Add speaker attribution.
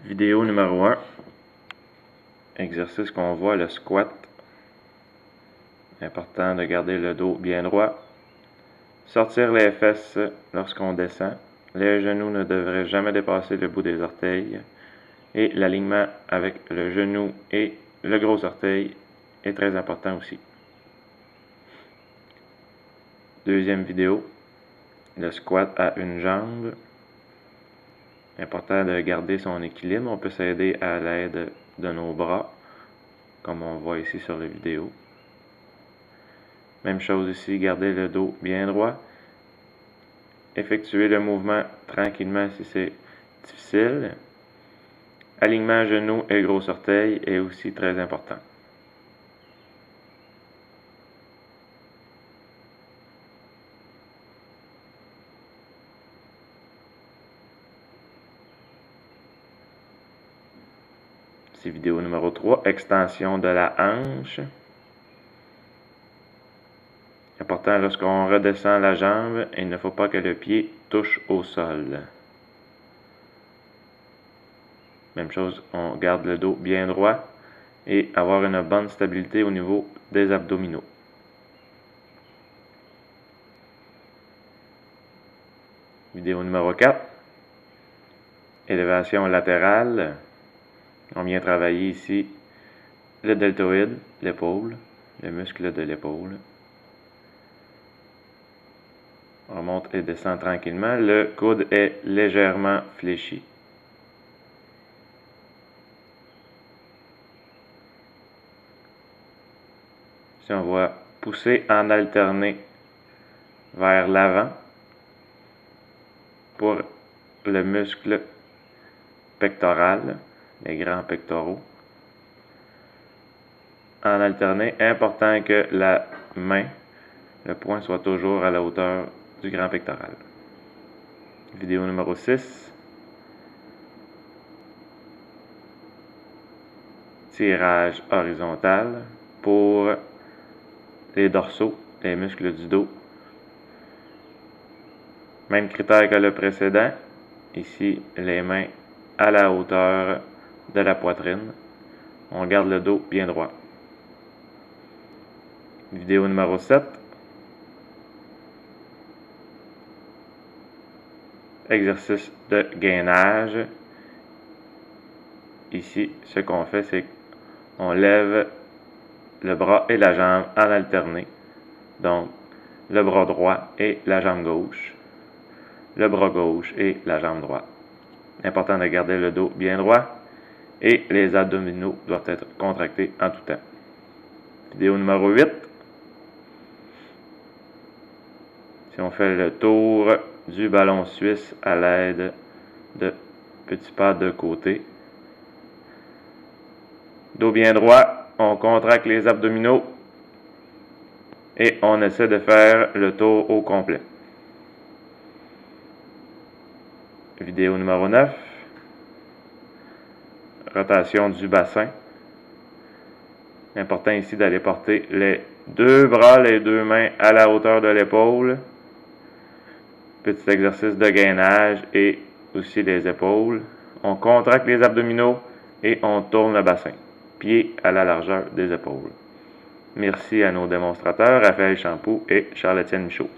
Speaker 1: Vidéo numéro 1. Exercice qu'on voit, le squat. Important de garder le dos bien droit. Sortir les fesses lorsqu'on descend. Les genoux ne devraient jamais dépasser le bout des orteils. Et l'alignement avec le genou et le gros orteil est très important aussi. Deuxième vidéo. Le squat à une jambe. Important de garder son équilibre. On peut s'aider à l'aide de nos bras, comme on voit ici sur la vidéo. Même chose ici, garder le dos bien droit. Effectuer le mouvement tranquillement si c'est difficile. Alignement genou et gros orteil est aussi très important. C'est vidéo numéro 3, extension de la hanche. Important, lorsqu'on redescend la jambe, il ne faut pas que le pied touche au sol. Même chose, on garde le dos bien droit et avoir une bonne stabilité au niveau des abdominaux. Vidéo numéro 4, élévation latérale. On vient travailler ici le deltoïde, l'épaule, le muscle de l'épaule. On remonte et descend tranquillement. Le coude est légèrement fléchi. Si on va pousser en alterné vers l'avant pour le muscle pectoral, les grands pectoraux. En alterné, important que la main, le poing soit toujours à la hauteur du grand pectoral. Vidéo numéro 6. Tirage horizontal pour les dorsaux, les muscles du dos. Même critère que le précédent. Ici, les mains à la hauteur de la poitrine. On garde le dos bien droit. Vidéo numéro 7. Exercice de gainage. Ici, ce qu'on fait, c'est qu'on lève le bras et la jambe en alterné. Donc, le bras droit et la jambe gauche. Le bras gauche et la jambe droite. Important de garder le dos bien droit et les abdominaux doivent être contractés en tout temps. Vidéo numéro 8. Si on fait le tour du ballon suisse à l'aide de petits pas de côté. Dos bien droit, on contracte les abdominaux et on essaie de faire le tour au complet. Vidéo numéro 9. Rotation du bassin. Important ici d'aller porter les deux bras, les deux mains à la hauteur de l'épaule. Petit exercice de gainage et aussi les épaules. On contracte les abdominaux et on tourne le bassin. Pieds à la largeur des épaules. Merci à nos démonstrateurs, Raphaël Champoux et Charles-Étienne Michaud.